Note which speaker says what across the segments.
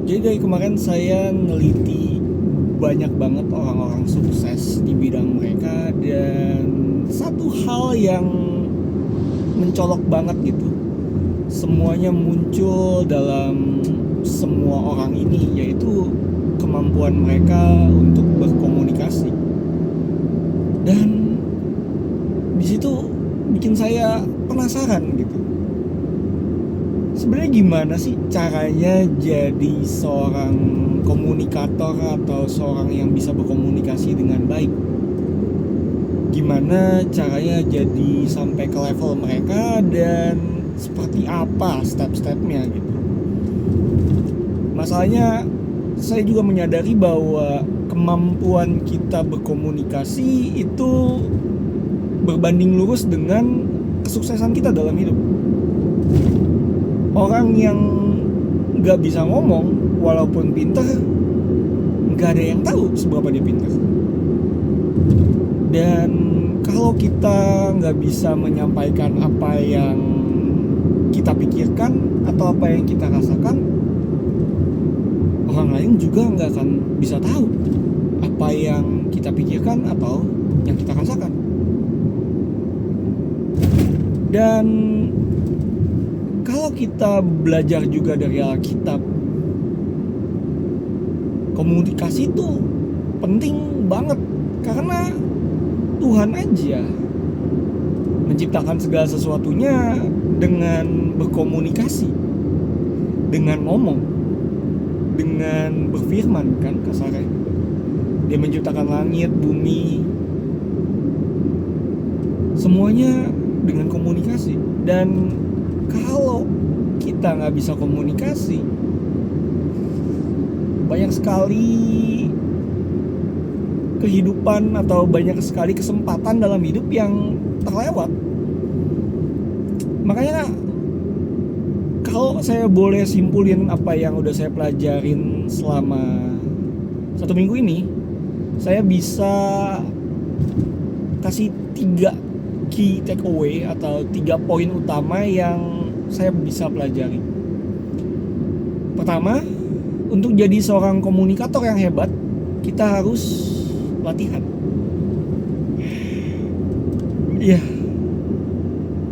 Speaker 1: Jadi dari kemarin saya neliti banyak banget orang-orang sukses di bidang mereka, dan satu hal yang mencolok banget gitu, semuanya muncul dalam semua orang ini, yaitu kemampuan mereka untuk berkomunikasi. Dan di situ bikin saya penasaran gitu. Sebenarnya gimana sih caranya jadi seorang komunikator atau seorang yang bisa berkomunikasi dengan baik? Gimana caranya jadi sampai ke level mereka, dan seperti apa step-stepnya gitu. Masalahnya saya juga menyadari bahwa kemampuan kita berkomunikasi itu berbanding lurus dengan kesuksesan kita dalam hidup. Orang yang gak bisa ngomong walaupun pintar, gak ada yang tahu seberapa dia pintar. Dan kalau kita gak bisa menyampaikan apa yang kita pikirkan atau apa yang kita rasakan, orang lain juga gak akan bisa tahu apa yang kita pikirkan atau yang kita rasakan. Dan kalau kita belajar juga dari Alkitab, komunikasi itu penting banget, karena Tuhan aja menciptakan segala sesuatunya dengan berkomunikasi, dengan ngomong, dengan berfirman kan kasarnya. Dia menciptakan langit, bumi, semuanya dengan komunikasi. Dan kalau kita nggak bisa komunikasi, banyak sekali kehidupan atau banyak sekali kesempatan dalam hidup yang terlewat. Makanya kalau saya boleh simpulin apa yang udah saya pelajarin selama 1 minggu ini, saya bisa kasih 3 key takeaway atau 3 poin utama yang saya bisa pelajari. Pertama, untuk jadi seorang komunikator yang hebat, kita harus latihan. Iya,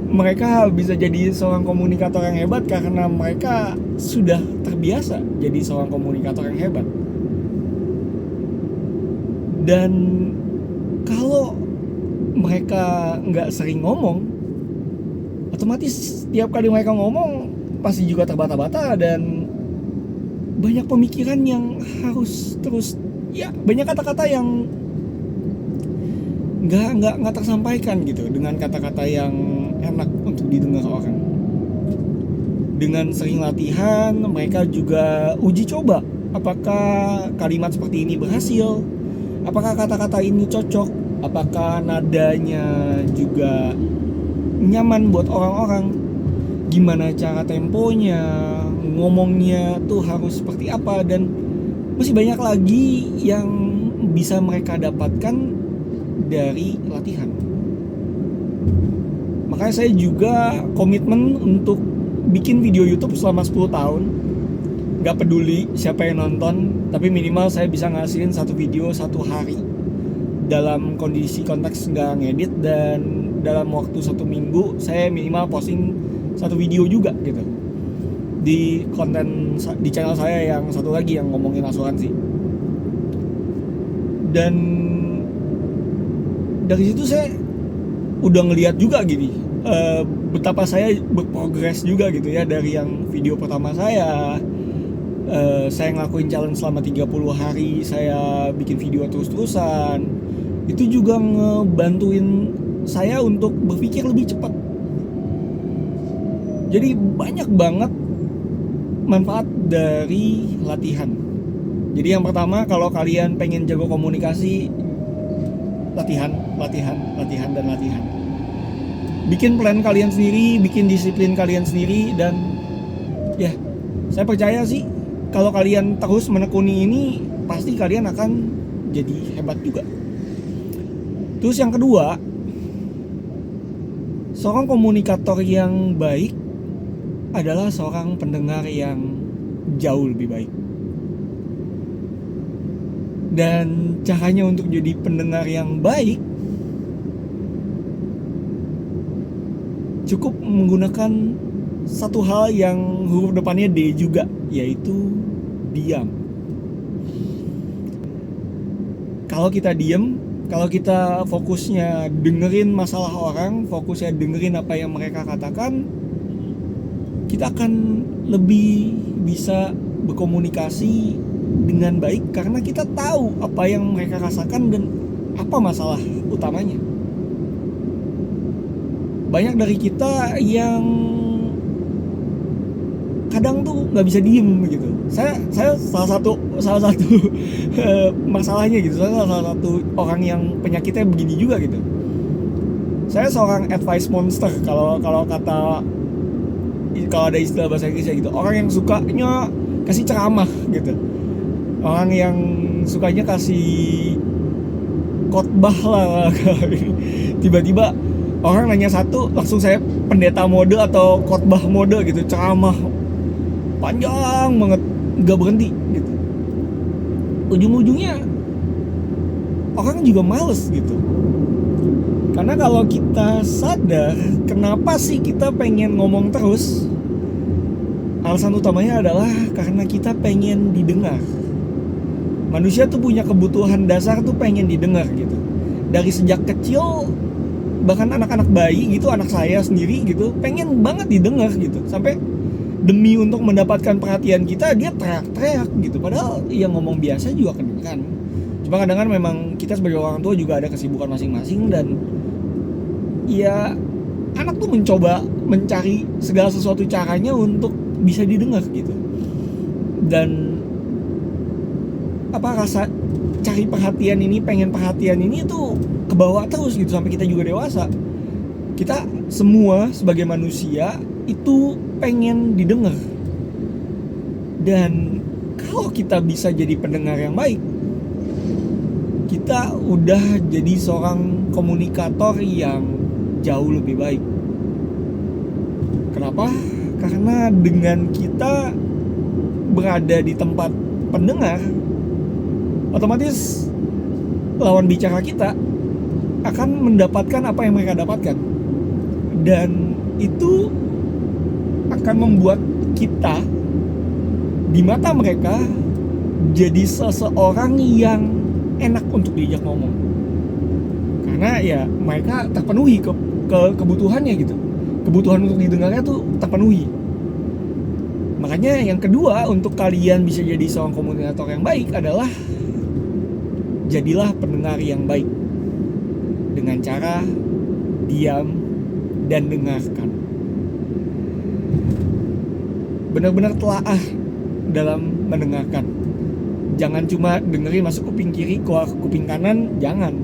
Speaker 1: mereka bisa jadi seorang komunikator yang hebat karena mereka sudah terbiasa jadi seorang komunikator yang hebat. Dan kalau mereka nggak sering ngomong, otomatis setiap kali mereka ngomong pasti juga terbata-bata, dan banyak pemikiran yang harus terus, ya banyak kata-kata yang nggak tersampaikan gitu dengan kata-kata yang enak untuk didengar orang. Dengan sering latihan, mereka juga uji coba apakah kalimat seperti ini berhasil, apakah kata-kata ini cocok, apakah nadanya juga nyaman buat orang-orang, gimana cara temponya, ngomongnya tuh harus seperti apa, dan masih banyak lagi yang bisa mereka dapatkan dari latihan. Makanya saya juga komitmen untuk bikin video YouTube selama 10 tahun. Gak peduli siapa yang nonton, tapi minimal saya bisa ngasihin 1 video 1 hari dalam kondisi konteks gak ngedit, dan dalam waktu 1 minggu saya minimal posting 1 video juga gitu di konten di channel saya yang satu lagi yang ngomongin asuransi. Dan dari situ saya udah ngelihat juga gini, betapa saya berprogres juga gitu ya. Dari yang video pertama saya ngelakuin challenge selama 30 hari, saya bikin video terus-terusan, itu juga ngebantuin saya untuk berpikir lebih cepat. Jadi banyak banget manfaat dari latihan. Jadi yang pertama, kalau kalian pengen jago komunikasi, latihan. Bikin plan kalian sendiri, bikin disiplin kalian sendiri, dan ya saya percaya sih kalau kalian terus menekuni ini, pasti kalian akan jadi hebat juga. Terus yang kedua, seorang komunikator yang baik adalah seorang pendengar yang jauh lebih baik. Dan caranya untuk jadi pendengar yang baik cukup menggunakan satu hal yang huruf depannya D juga, yaitu diam. Kalau kita diam, kalau kita fokusnya dengerin masalah orang, fokusnya dengerin apa yang mereka katakan, kita akan lebih bisa berkomunikasi dengan baik karena kita tahu apa yang mereka rasakan dan apa masalah utamanya. Banyak dari kita yang kadang tuh nggak bisa diem gitu. Saya salah satu masalahnya gitu. Saya salah satu orang yang penyakitnya begini juga gitu. Saya seorang advice monster kalau ada istilah bahasa Inggrisnya gitu. Orang yang sukanya kasih ceramah gitu. Orang yang sukanya kasih khotbah lah. Tiba-tiba orang nanya satu, langsung saya pendeta mode atau khotbah mode gitu, ceramah panjang banget, nggak berhenti gitu. Ujung-ujungnya orang juga males gitu. Karena kalau kita sadar kenapa sih kita pengen ngomong terus, alasan utamanya adalah karena kita pengen didengar. Manusia tuh punya kebutuhan dasar tuh pengen didengar gitu. Dari sejak kecil, bahkan anak-anak bayi gitu, anak saya sendiri gitu, pengen banget didengar gitu. Sampai demi untuk mendapatkan perhatian kita, dia teriak-teriak gitu. Padahal yang ngomong biasa juga kedengeran. Cuma kadang-kadang memang kita sebagai orang tua juga ada kesibukan masing-masing, dan ya anak tuh mencoba mencari segala sesuatu caranya untuk bisa didengar gitu. Dan rasa cari perhatian ini, pengen perhatian ini tuh kebawa terus gitu sampai kita juga dewasa. Kita semua sebagai manusia itu pengen didengar. Dan kalau kita bisa jadi pendengar yang baik, kita udah jadi seorang komunikator yang jauh lebih baik. Kenapa? Karena dengan kita berada di tempat pendengar, otomatis lawan bicara kita akan mendapatkan apa yang mereka dapatkan. Dan itu akan membuat kita di mata mereka jadi seseorang yang enak untuk diajak ngomong. Karena ya mereka terpenuhi kebutuhannya gitu. Kebutuhan untuk didengarnya tuh terpenuhi. Makanya yang kedua, untuk kalian bisa jadi seorang komunikator yang baik adalah jadilah pendengar yang baik dengan cara diam dan dengarkan. Benar-benar telaah dalam mendengarkan. Jangan cuma dengerin masuk kuping kiri, keluar kuping kanan, jangan.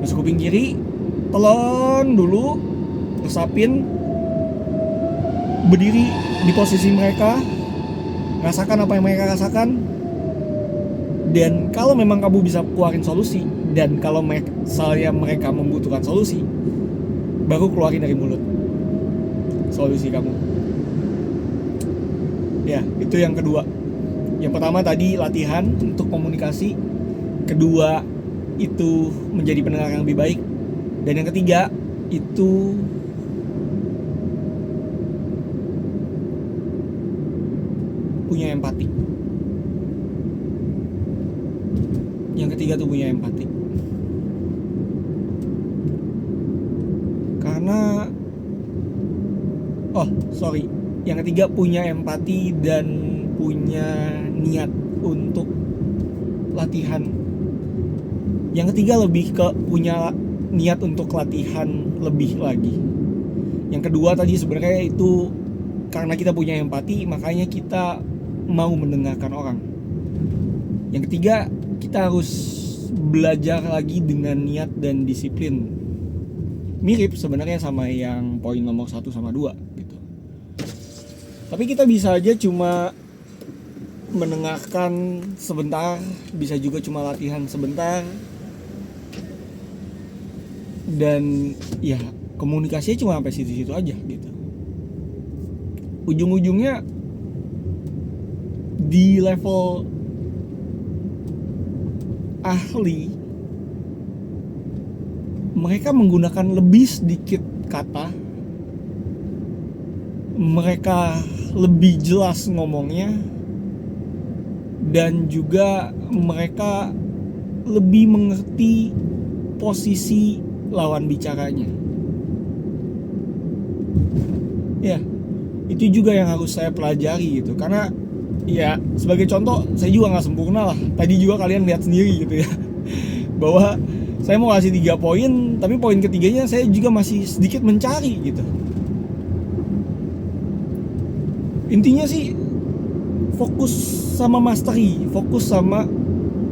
Speaker 1: Masuk kuping kiri, telan dulu, resapin, berdiri di posisi mereka, rasakan apa yang mereka rasakan. Dan kalau memang kamu bisa keluarin solusi, dan kalau mereka membutuhkan solusi, baru keluarin dari mulut solusi kamu. Ya, itu yang kedua. Yang pertama tadi latihan untuk komunikasi. Kedua itu menjadi pendengar yang lebih baik. Dan yang ketiga itu punya empati. Yang ketiga tuh punya empati. Karena yang ketiga punya empati dan punya niat untuk latihan. Yang ketiga lebih ke punya niat untuk latihan lebih lagi. Yang kedua tadi sebenarnya itu karena kita punya empati, makanya kita mau mendengarkan orang. Yang ketiga, kita harus belajar lagi dengan niat dan disiplin. Mirip sebenarnya sama yang poin nomor 1 sama 2 gitu. Tapi kita bisa aja cuma mendengarkan sebentar, bisa juga cuma latihan sebentar. Dan ya komunikasinya cuma sampai situ-situ aja gitu. Ujung-ujungnya di level ahli, mereka menggunakan lebih sedikit kata, mereka lebih jelas ngomongnya, dan juga mereka lebih mengerti posisi lawan bicaranya. Ya, itu juga yang harus saya pelajari gitu. Karena ya sebagai contoh, saya juga nggak sempurna lah. Tadi juga kalian lihat sendiri gitu ya, bahwa saya mau kasih 3 poin, tapi poin ketiganya saya juga masih sedikit mencari gitu. Intinya sih fokus sama mastery, fokus sama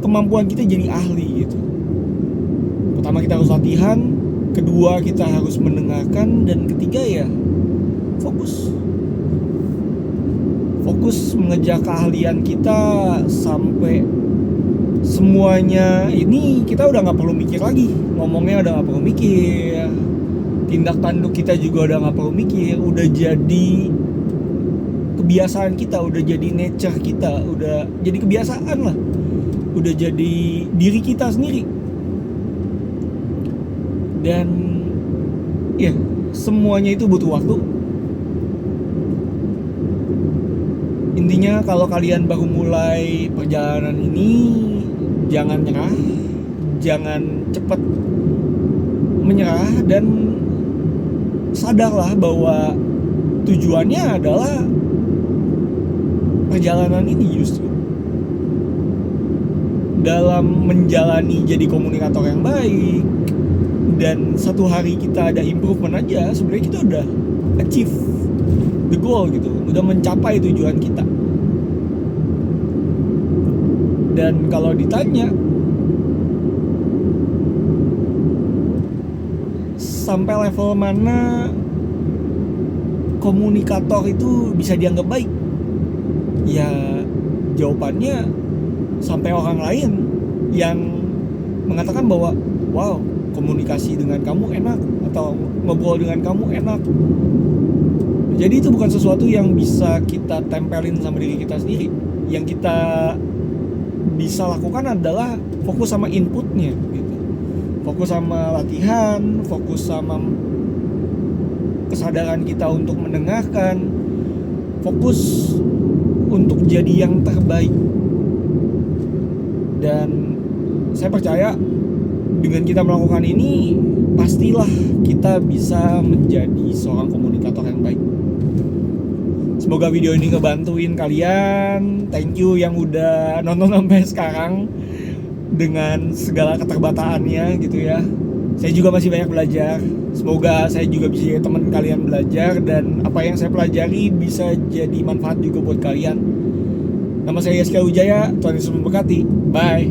Speaker 1: kemampuan kita jadi ahli gitu. Pertama kita harus latihan, kedua kita harus mendengarkan, dan ketiga ya fokus mengejar keahlian kita sampai semuanya ini kita udah nggak perlu mikir lagi, ngomongnya udah nggak perlu mikir, tindak tanduk kita juga udah nggak perlu mikir, udah jadi kebiasaan kita, udah jadi nature kita, udah jadi kebiasaan lah, udah jadi diri kita sendiri. Dan ya semuanya itu butuh waktu. Intinya kalau kalian baru mulai perjalanan ini, jangan nyerah, jangan cepat menyerah, dan sadarlah bahwa tujuannya adalah perjalanan ini justru dalam menjalani jadi komunikator yang baik. Dan satu hari kita ada improvement aja, sebenarnya kita udah achieve the goal gitu, udah mencapai tujuan kita. Dan kalau ditanya sampai level mana komunikator itu bisa dianggap baik, ya jawabannya sampai orang lain yang mengatakan bahwa wow, komunikasi dengan kamu enak, atau ngobrol dengan kamu enak. Jadi itu bukan sesuatu yang bisa kita tempelin sama diri kita sendiri. Yang kita bisa lakukan adalah fokus sama inputnya gitu. Fokus sama latihan, fokus sama kesadaran kita untuk mendengarkan, fokus untuk jadi yang terbaik. Dan saya percaya dengan kita melakukan ini, pastilah kita bisa menjadi seorang komunikator yang baik. Semoga video ini ngebantuin kalian. Thank you yang udah nonton sampai sekarang dengan segala keterbatasannya gitu ya. Saya juga masih banyak belajar. Semoga saya juga bisa jadi teman kalian belajar, dan apa yang saya pelajari bisa jadi manfaat juga buat kalian. Nama saya Yaskal Wijaya. Tuhan Yesus memberkati. Bye.